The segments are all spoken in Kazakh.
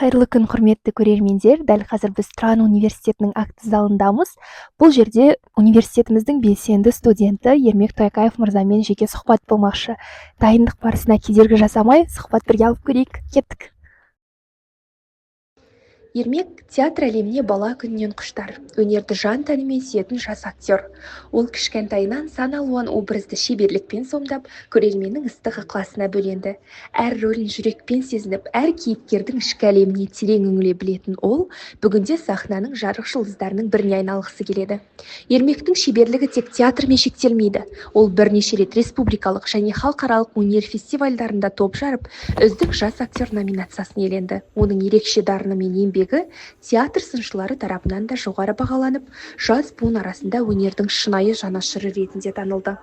Қайырлы күн, құрметті көрермендер. Дәл қазір біз Тұран университетінің акт залындамыз. Бұл жерде университетіміздің белсенді студенті Ермек Тоякаев мырзамен жеке сұхбат болмақшы. Дайындық барысына кедергі жасамай, сұхбат бірге алып көрейік. Кеттік. Ермек театр әлеміне бала күнінен құштар, өнерді жан тәнімен сүйетін жас актер. Ол кішкентайынан сан алуан образды шеберлікпен сомдап, көрерменнің ыстық ықыласына бөленді. Әр рөлін жүрекпен сезініп, әр кейіпкердің ішкі әлеміне терең үңіле білетін ол, бүгінде сахнаның жарық жұлдыздарының біріне айналғысы келеді. Ермектің шеберлігі тек театрмен шектелмейді. Ол бірнеше рет республикалық және халықаралық өнер фестивальдарында топ жарып, үздік жас актер номинациясын иеленді. Оның ерекше дарыны мен еңбегі театр сыншылары тарапынан да жоғары бағаланып, жас буын арасында өнердің шынайы жанашыры ретінде танылды.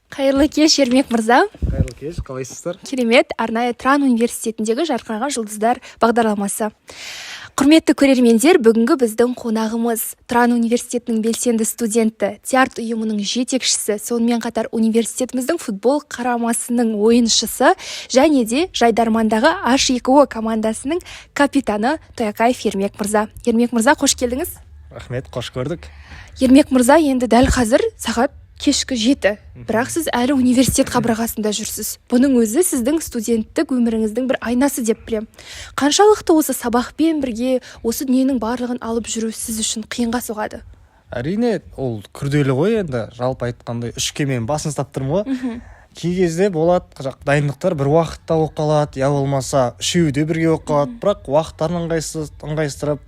Қайырлы кеш, Ермек мырза. Қайырлы кеш, қалайсыздар? Керемет, арнайы Тұран университетіндегі жарқыраған жұлдыздар бағдарламасы. Құрметті көрермендер, бүгінгі біздің қонағымыз Тұран университетінің белсенді студенті, театр ұйымының жетекшісі, сонымен қатар университетіміздің футбол құрамасының ойыншысы және де Жайдармандағы H2O командасының капитаны Тоякаев Ермек мырза. Ермек мырза, қош келдіңіз. Рахмет, қош көрдік. Ермек мырза, енді дәл қазір сағат кешкі 7, бірақ сіз әлі университет қабырғасында жүрсіз. Бұның өзі сіздің студенттік өміріңіздің бір айнасы деп білем. Қаншалықты осы сабақпен бірге осы дүниенің барлығын алып жүру сіз үшін қиынға соғады? Әрине, ол күрделі ғой енді, жалпы айтқандай үш кеменің басын ұстап тұрмын ғой. Кей кезде болады, дайындықтар бір уақытта оқып қалады, я болмаса үшеуі де бірге оқып қалады, бірақ уақыттарын ыңғайыстырып,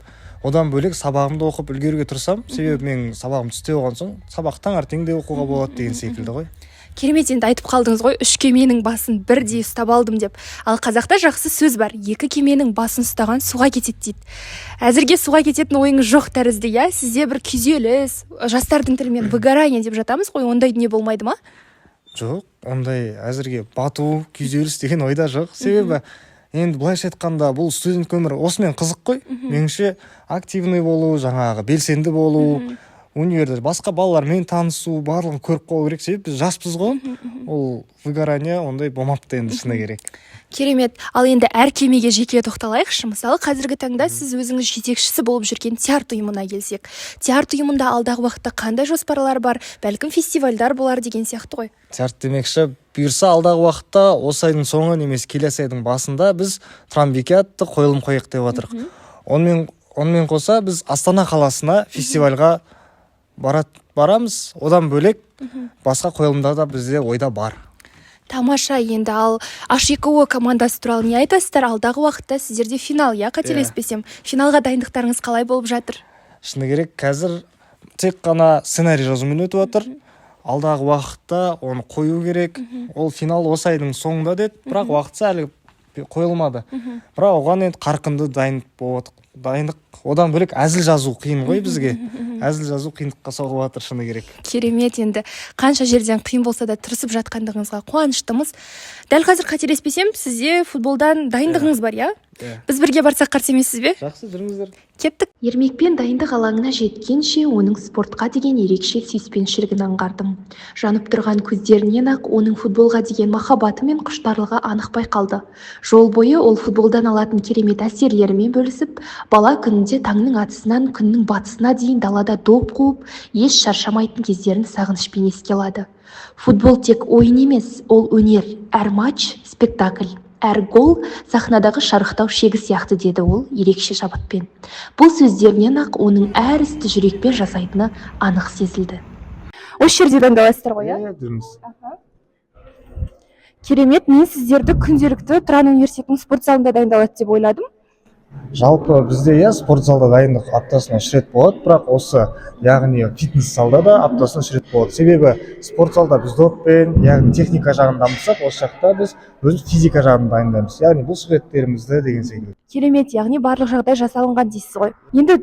одан бөлек сабағымды оқып үлгеруге тырысам, себебі мен сабағым түсте болған соң сабақтан ертеңде оқуға болады деген секілді ғой. Керемет, енді айтып қалдыңыз ғой, үш кеменің басын бірдей ұстап алдым деп. Ал қазақта жақсы сөз бар, екі кеменің басын ұстаған суға кетеді дейді. Әзірге суға кететін ойыңыз жоқ тәрізді, иә? Сізде бір күйзеліс, жастардың тілімен выгорание деп жатамыз ғой, ондай дүние болмайды ма? Жоқ, ондай әзірге бату, күйзеліс деген ойда жоқ. Себебі енді былайша айтқанда бұл студент өмірі осымен қызық қой. Меніңше активный болу, жаңағы белсенді болу, универде басқа балалармен танысу, барлығын көріп қалу керек. Себебі біз жаспыз ғой. Ол выгорание ондай болмапты енді шыны керек. Керемет. Ал енді әр кемеге жеке тоқталайықшы. Мысалы, қазіргі таңда сіз өзіңіз жетекшісі болып жүрген театр ұйымына келсек. Театр ұйымында алдағы уақытта қандай жоспарлар бар? Бәлкім фестивальдар болар деген сияқты ғой. Театр демекші, бұйырса алдағы уақытта осы айдың соңы немесе келесі айдың басында біз Тұранбике атты қойылым қояйық деп отырмыз. Онымен қоса біз Астана қаласына фестивальға барамыз. Одан бөлек басқа қойылымдар да бізде ойда бар. Тамаша. Енді ал H2O командасы туралы не айтасыздар? Алдағы уақытта сіздерде финал, я қателеспесем. Финалға дайындықтарыңыз қалай болып жатыр? Шыны керек, қазір тек қана сценарий жазумен өтіп жатыр. Алдағы уақытта оны қою керек. Ол финал осы айдың соңында деді, бірақ уақытса әлі қойылмады. Бірақ оған енді қарқынды дайындық. Одан бөлек әзіл жазу қиын ғой бізге. Әзіл жазу қиындыққа соғып жатыр шыны керек. Керемет, енді қанша жерден қиын болса да тырысып жатқандығыңызға қуаныштымыз. Дәл қазір қателеспесем, сізде футболдан дайындығыңыз бар, иә? Біз бірге барсақ қарсы емессіз бе? Жақсы, жүріңіздер. Кеттік. Ермекпен дайындық алаңына жеткенше оның спортқа деген ерекше сүйіспеншілігін аңғардым. Жанып тұрған көздерінен ақ оның футболға деген махаббаты мен құштарлығы анық байқалды. Жол бойы ол футболдан алатын керемет әсерлерімен бөлісіп, бала күнінде таңның атысынан күннің батысына дейін далада доп қуып, еш шаршамайтын кездерін сағынышпен еске алады. Футбол тек ойын емес, ол өнер, әр матч спектакль. Әр гол сахнадағы шарықтау шегі сияқты, деді ол ерекше шабытпен. Бұл сөздерінен ақ оның әр істі жүрекпен жасайтыны анық сезілді. Осы жерде дайындаласыздар ғой, иә? Жүрміз. Керемет, мен сіздерді күнделікті Тұран университетінің спорт залында дайындалады деп ойладым. Жалпы бізде спорт залда дайындық аптасына 3 рет болады, бірақ осы яғни фитнес залда да аптасына 3 рет болады. Себебі спорт залда біз доппен, яғни техника жағын дамытсақ, осы жақта біз өз физика жағын дайындаймыз. Яғни бұл суреттерімізді деген секілді. Керемет, яғни барлық жағдай жасалынған дейсіз ғой. Енді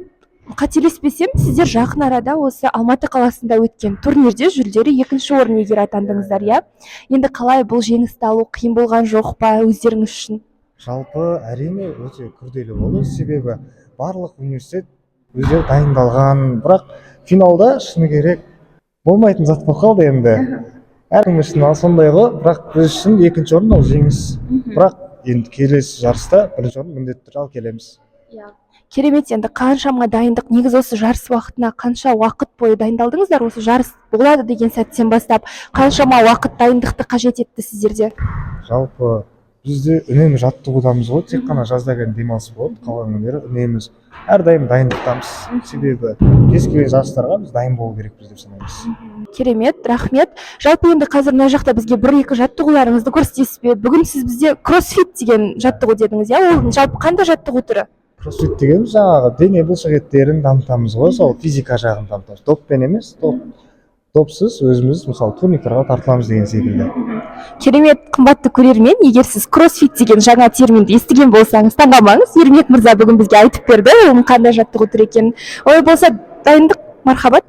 қателеспесем, сіздер жақын арада осы Алматы қаласында өткен турнирде жүлделі 2-ші орын иегері атандыңыздар, иә? Енді қалай бұл жеңісті алу қиын болған жоқ па өздеріңіз үшін? Жалпы әрине өте күрделі болды, себебі барлық университет өздері дайындалған, бірақ финалда шыны керек болмайтын зат болып қалды енді. Әркім үшін сондай ғой, бірақ біз үшін 2-ші орын ол жеңіс. Бірақ енді келесі жарыста бірінші орын міндетті түрде алып келеміз. Керемет, енді қаншама дайындық, негізі осы жарыс уақытына қанша уақыт бойы дайындалдыңыздар? Осы жарыс болады деген сәттен бастап қаншама уақыт дайындықты қажет етті сіздерде? Жалпы бізде үнемі жаттығудамыз ғой, тек қана жазда ғана демалыс болады, қалған күндері үнемі әрдайым дайындықтамыз. Себебі кез келген жарыстарға біз дайын болу керекпіз деп санаймыз. Керемет, рахмет. Жалпы енді қазір мына жақта бізге бір-екі жаттығуларыңызды көрсетесіз бе? Бүгін сіз бізде кроссфит деген жаттығу дедіңіз, иә? Ол жалпы қандай жаттығу түрі? Кроссфит дегеніміз жаңағы дене бұлшық еттерін дамытамыз ғой, сол физика жағын дамытамыз. Доппен емес, допсыз өзіміз мысалы турниктарға тартыламыз деген секілді. Керемет, қымбатты көрермен, егер сіз кроссфит деген жаңа терминді естіген болсаңыз таңғалмаңыз, Ермек мырза бүгін бізге айтып берді оның қандай жаттығу түрі екенін. Олай болса дайындық, мархабат.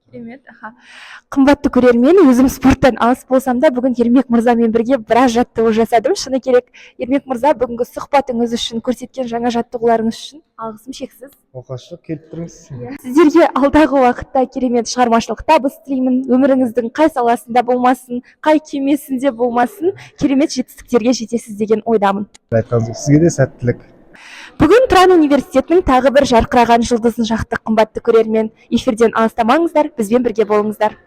Керемет, қымбатты көрермен, өзім спорттан алыс болсам да бүгін Ермек мырзамен бірге біраз жаттығу жасадым. Шыны керек, Ермек мырза, бүгінгі сұхбатыңыз үшін, көрсеткен жаңа жаттығуларыңыз үшін алғысым шексіз. Оқашы келіп тұрыңыз. Сіздерге алдағы уақытта керемет шығармашылық табыс тілеймін. Өміріңіздің қай саласында болмасын, қай кемесінде болмасын, керемет жетістіктерге жетесіз деген ойдамын. Айтқаныңыз, сізге де сәттілік. Бүгін Тұран университетінің тағы бір жарқыраған жұлдызын жақтық, қымбатты көрермен. Эфирден алыстамаңыздар, бізбен бірге болыңыздар.